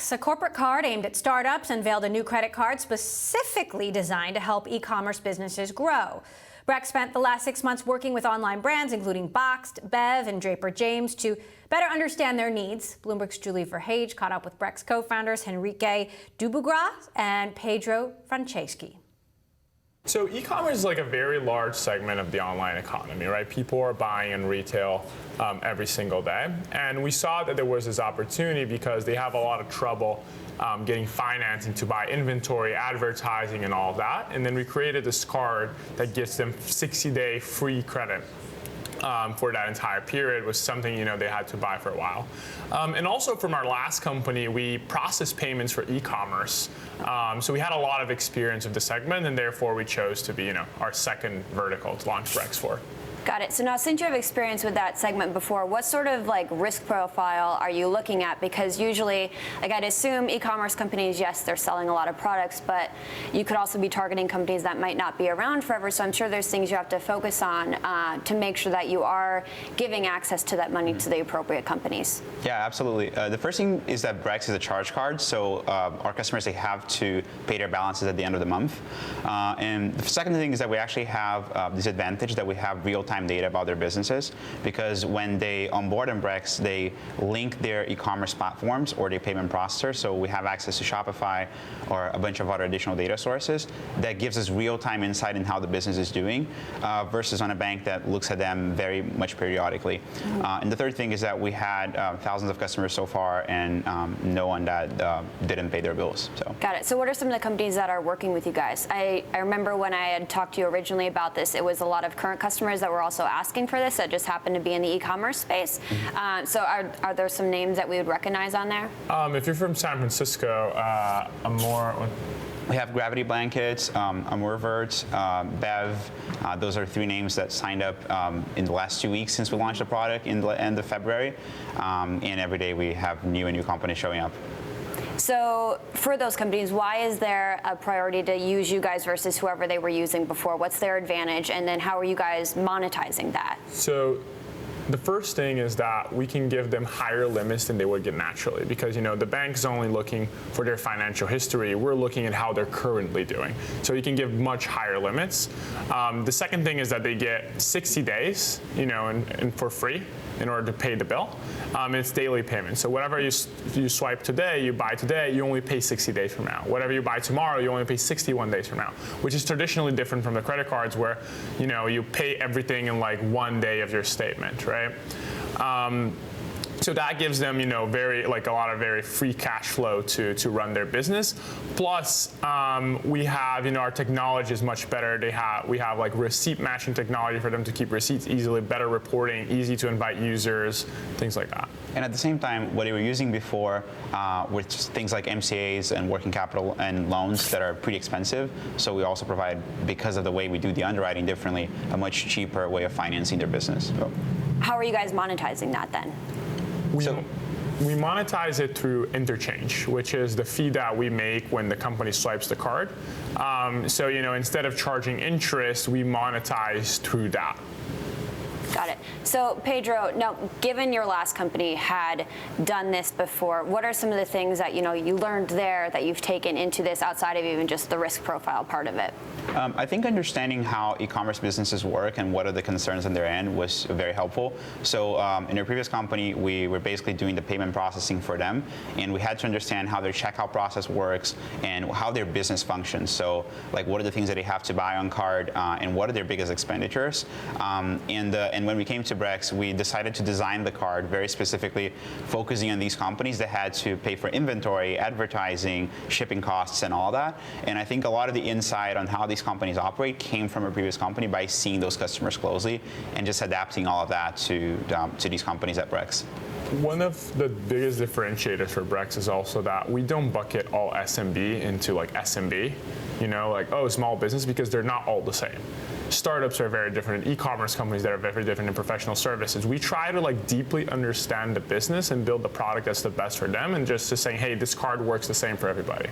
Brex, a corporate card aimed at startups, unveiled a new credit card specifically designed to help e-commerce businesses grow. Brex spent the last 6 months working with online brands, including Boxed, Bev, and Draper James, to better understand their needs. Bloomberg's Julie Verhage caught up with Brex co-founders Henrique Dubugras and Pedro Franceschi. So e-commerce is like a very large segment of the online economy, right? People are buying in retail every single day. And we saw that there was this opportunity because they have a lot of trouble getting financing to buy inventory, advertising, and all of that. And then we created this card that gives them 60-day free credit. For that entire period was something they had to buy for a while. And also from our last company, we processed payments for e-commerce. So we had a lot of experience with the segment, and therefore we chose to be our second vertical to launch Brex for. Got it. So now, since you have experience with that segment before, what sort of risk profile are you looking at? Because usually, I'd assume e-commerce companies, yes, they're selling a lot of products, but you could also be targeting companies that might not be around forever. So I'm sure there's things you have to focus on to make sure that you are giving access to that money to the appropriate companies. Yeah, absolutely. The first thing is that Brex is a charge card, so our customers, they have to pay their balances at the end of the month. And the second thing is that we actually have this advantage that we have real-time data about their businesses, because when they onboard on Brex, they link their e-commerce platforms or their payment processor. So we have access to Shopify or a bunch of other additional data sources that gives us real-time insight in how the business is doing, versus on a bank that looks at them very much periodically. And the third thing is that we had thousands of customers so far, and no one that didn't pay their bills. So. Got it. So what are some of the companies that are working with you guys? I remember when I had talked to you originally about this, it was a lot of current customers that were also asking for this that just happened to be in the e-commerce space. So are there some names that we would recognize on there? If you're from San Francisco, we have Gravity Blankets, Verhage, Bev. Those are three names that signed up in the last 2 weeks since we launched the product in the end of February. And every day we have new companies showing up. So for those companies, why is there a priority to use you guys versus whoever they were using before? What's their advantage? And then how are you guys monetizing that? So the first thing is that we can give them higher limits than they would get naturally, because the bank's only looking for their financial history. We're looking at how they're currently doing. So you can give much higher limits. The second thing is that they get 60 days, and for free in order to pay the bill. It's daily payment. So whatever you swipe today, you buy today, you only pay 60 days from now. Whatever you buy tomorrow, you only pay 61 days from now, which is traditionally different from the credit cards where, you pay everything in 1 day of your statement, right? So that gives them, a lot of very free cash flow to run their business. Plus, we have, our technology is much better. We have receipt matching technology for them to keep receipts easily, better reporting, easy to invite users, things like that. And at the same time, what they were using before with things like MCAs and working capital and loans that are pretty expensive. So we also provide, because of the way we do the underwriting differently, a much cheaper way of financing their business. So. How are you guys monetizing that then? We monetize it through interchange, which is the fee that we make when the company swipes the card. So instead of charging interest, we monetize through that. Got it. So Pedro, now given your last company had done this before, what are some of the things that you learned there that you've taken into this outside of even just the risk profile part of it? I think understanding how e-commerce businesses work and what are the concerns on their end was very helpful. So in our previous company, we were basically doing the payment processing for them, and we had to understand how their checkout process works and how their business functions. So what are the things that they have to buy on card, and what are their biggest expenditures? And when we came to Brex, we decided to design the card very specifically, focusing on these companies that had to pay for inventory, advertising, shipping costs, and all that. And I think a lot of the insight on how these companies operate came from a previous company by seeing those customers closely and just adapting all of that to these companies at Brex. One of the biggest differentiators for Brex is also that we don't bucket all SMB into SMB, small business, because they're not all the same. Startups are very different, e-commerce companies that are very different, in professional services. We try to deeply understand the business and build the product that's the best for them, and just to say, hey, this card works the same for everybody.